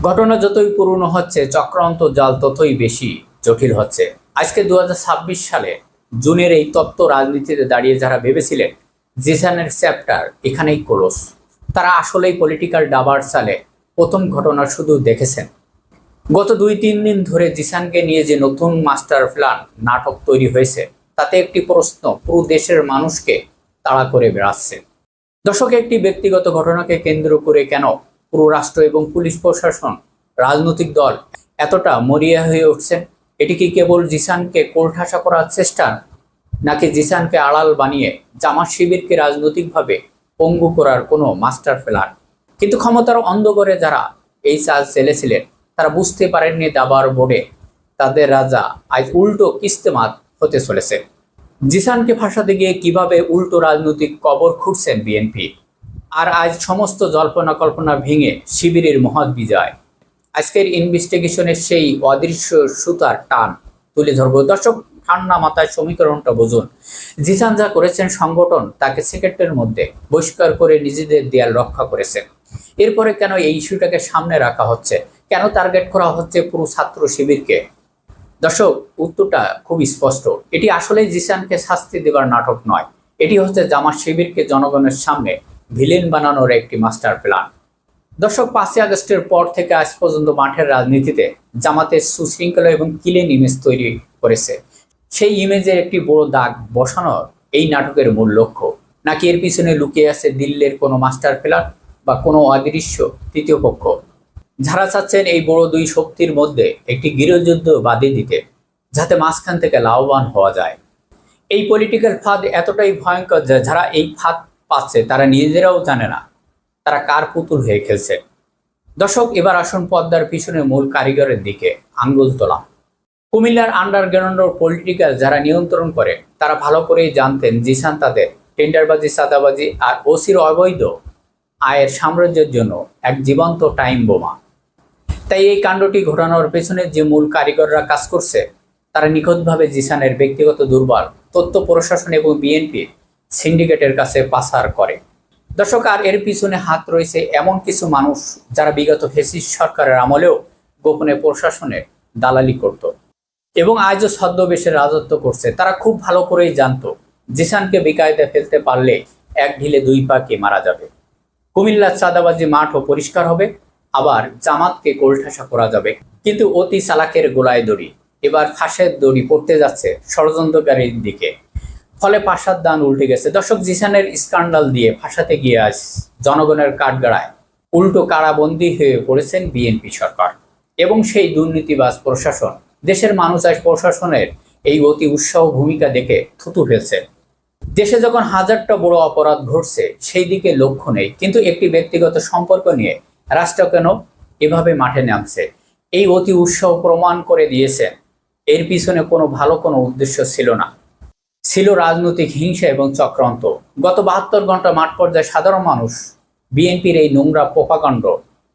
ঘটনা যতই পুরনো হচ্ছে, চক্রান্ত জাল ততই বেশি জটিল হচ্ছে। আজকে 2026 সালে জুনের এই তত্ত্ব রাজনীতিতে দাঁড়িয়ে যারা ভেবেছিলেন জিসানের চ্যাপ্টার এখানেই ক্লোজ, তারা আসলেই পলিটিক্যাল ডাবার সালে প্রথম ঘটনা শুধু দেখেছেন। গত 2-3 দিন ধরে জিসানকে নিয়ে যে নতুন মাস্টার প্ল্যান নাটক তৈরি হয়েছে, তাতে একটি প্রশ্ন পুরো দেশের মানুষকে তাড়া করে বেড়াচ্ছে। দর্শক, একটি ব্যক্তিগত ঘটনাকে কেন্দ্র করে কেন পুরো রাষ্ট্র এবং পুলিশ প্রশাসন, রাজনৈতিক দল এতটা মরিয়া হয়ে উঠছেন? এটি কি কেবল জিসানকে কোণঠাসা করার চেষ্টা, নাকি জিসানকে আড়াল বানিয়ে জামাত শিবিরকে রাজনৈতিকভাবে পঙ্গু করার কোনো মাস্টার প্ল্যান? কিন্তু ক্ষমতার অন্ধকারে যারা এই চাল চেলেছিলেন, তারা বুঝতে পারেননি দাবার বোর্ডে তাদের রাজা আজ উল্টো কিস্তেমাত হতে চলেছে। জিসানকে ফাঁসাতে গিয়ে কিভাবে উল্টো রাজনৈতিক কবর খুঁড়ছেন বিএনপি, আর আজ সমস্ত জল্পনা কল্পনা ভেঙে শিবিরের মহৎ বিজয়। আজকের ইনভেস্টিগেশনের সেই অদৃশ্য সুতার টান তুলে ধরবো। দর্শক, ঠান্ডা মাথায় সমীকরণটা বুঝুন। জিসান যা করেছেন, সংগঠন তাকে সেকেন্ডের মধ্যে বহিষ্কার করে নিজেদের দেয়াল রক্ষা করেছে। এরপরে কেন এই ইস্যুটাকে সামনে রাখা হচ্ছে? কেন টার্গেট করা হচ্ছে পুরো ছাত্র শিবিরকে? দর্শক, উত্তরটা খুব স্পষ্ট। এটি আসলে জিসানকে শাস্তি দেবার নাটক নয়, এটি হচ্ছে জামাত শিবিরকে জনগণের সামনে ভিলেন বানানোর একটি মাস্টার প্ল্যান। দর্শক, 5ই আগস্টের পর থেকে আজ পর্যন্ত মাঠের রাজনীতিতে জামাতের সুশৃঙ্খলা এবং ক্লিন ইমেজ তৈরি করেছে। সেই ইমেজের একটি বড় দাগ বসানোর এই নাটকের মূল লক্ষ্য, নাকি এর পিছনে লুকিয়ে আছে দিল্লির কোনো মাস্টার প্ল্যান বা কোনো অদৃশ্য তৃতীয় পক্ষ, যারা চাচ্ছেন এই বড় দুই শক্তির মধ্যে একটি গৃহযুদ্ধ বাঁধিয়ে দিতে, যাতে মাঝখান থেকে লাভবান হওয়া যায়? এই পলিটিক্যাল ফাঁদ এতটাই ভয়ঙ্কর যে যারা এই ফাঁদ পাচ্ছে তারা নিজেরাও জানে না তারা কার পুতুল হয়ে খেলছে। দর্শক, এবার আসুন পদ্মার পিছনে মূল কারিগরের দিকে আঙ্গুল তোলা। কুমিল্লার আন্ডারগ্রাউন্ড পলিটিক্যাল যারা নিয়ন্ত্রণ করে, তারা ভালো করেই জানতেন জিসান তাদের টেন্ডারবাজি, চাঁদাবাজি আর ওসির অবৈধ আয়ের সাম্রাজ্যের জন্য এক জীবন্ত টাইম বোমা। তাই এই কাণ্ডটি ঘটানোর পেছনে যে মূল কারিগররা কাজ করছে, তারা নিখুঁতভাবে জিসানের ব্যক্তিগত দুর্বল তথ্য প্রশাসন এবং বিএনপি সিন্ডিকেটের কাছে পাচার করে। দর্শক, আর এর পিছনে হাত রয়েছে এমন কিছু মানুষ যারা বিগত ফ্যাসিস্ট সরকারের আমলেও গোপনে প্রশাসনের দালালি করত এবং আজও ছদ্মবেশে রাজত্ব করছে। তারা খুব ভালো করেই জানতো জিসানকে বেকায়দা ফেলতে পারলে এক ঢিলে দুই পাখি মারা যাবে। কুমিল্লার চাঁদাবাজি মাঠও পরিষ্কার হবে, আবার জামাতকে কোলঠাসা করা যাবে। কিন্তু অতি চালাকের গোলায় দড়ি, এবার ফাঁসের দড়ি পড়তে যাচ্ছে ষড়যন্ত্রকারীর দিকে। ফলে পাশার দান উল্টে গেছে। দর্শক, জিসানের স্ক্যান্ডাল দিয়ে ফাঁসাতে গিয়ে আজ জনগণের কাঠগড়ায় উল্টো কারাবন্দী হয়ে পড়েছেন বিএনপি সরকার এবং সেই দুর্নীতিবাজ প্রশাসন। দেশের মানুষ আজ প্রশাসনের এই অতি উৎসাহ ভূমিকা দেখে থুতু ফেলছে। দেশে যখন হাজারটা বড় অপরাধ ঘটছে, সেই দিকে লক্ষ্য নেই, কিন্তু একটি ব্যক্তিগত সম্পর্ক নিয়ে রাষ্ট্র কেন এভাবে মাঠে নামছে? এই অতি উৎসাহ প্রমাণ করে দিয়েছে এর পিছনে কোনো ভালো কোনো উদ্দেশ্য ছিল না, ছিল রাজনৈতিক হিংসা এবং চক্রান্ত। গত 72 ঘন্টা মাঠ পর্যায়ে সাধারণ মানুষ বিএনপির এই নোংরা প্রোপাগান্ড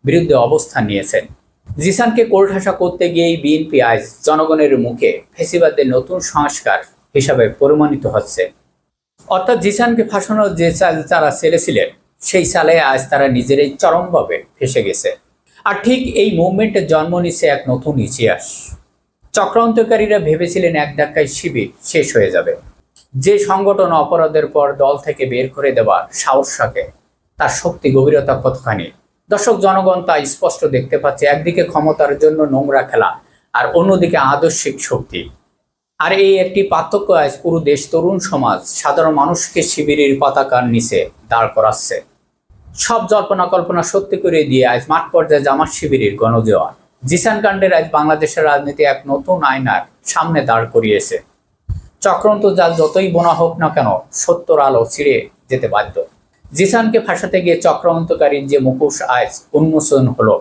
বিরুদ্ধে অবস্থান নিয়েছেন। জিসানকে কোলঠাসা করতে গিয়েই বিএনপি আজ জনগণের মুখে ফেসিবাদের নতুন সংস্কার হিসাবে পরিমাণিত হচ্ছে। অর্থাৎ জিসানকে ফাঁসানোর যে চাল তারা ছেড়েছিলেন, সেই চালে আজ তারা নিজেরাই চরমভাবে ফেসে গেছে। আর ঠিক এই মুভমেন্টের জন্ম নিচ্ছে এক নতুন ইতিহাস। চক্রান্তকারীরা ভেবেছিলেন এক ধাক্কায় শিবির শেষ হয়ে যাবে। যে সংগঠন অপরাধের পর দল থেকে বের করে দেওয়ার সাহস রাখে, তার শক্তি গভীরতা কতখানি। দর্শক, জনগণ তা স্পষ্ট দেখতে পাচ্ছে। একদিকে ক্ষমতার জন্য নোংরা খেলা, আর অন্যদিকে আদর্শিক শক্তি। আর এই একটি পার্থক্য আজ পুরো দেশ, তরুণ সমাজ, সাধারণ মানুষকে শিবিরের পতাকার নিচে দাঁড় করাচ্ছে। সব জল্পনা কল্পনা সত্যি করে দিয়ে আজ মাঠ পর্যায়ে জামাত শিবিরের গণজোয়ার। জিসান কাণ্ডের আজ বাংলাদেশের রাজনীতি এক নতুন আয়নার সামনে দাঁড় করিয়েছে। চক্রান্ত জাল যতই বোনা হোক না কেন, সত্যর আলো ছিঁড়ে যেতে বাধ্য। জিসানকে ফাঁসাতে গিয়ে চক্রান্তকারীর যে মুখোশ আজ উন্মোচন হলো,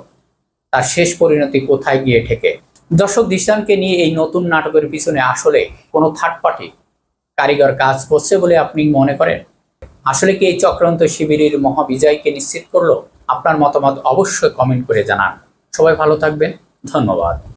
তার শেষ পরিণতি কোথায় গিয়ে ঠেকে? দর্শক, জিসানকে নিয়ে এই নতুন নাটকের পিছনে আসলে কোনো থার্ড পার্টি কারিগর কাজ করছে বলে আপনি মনে করেন? আসলে কি এই চক্রান্ত শিবিরের মহাবিজয়কে নিশ্চিত করলো? আপনার মতামত অবশ্যই কমেন্ট করে জানান। সবাই ভালো থাকবেন, ধন্যবাদ।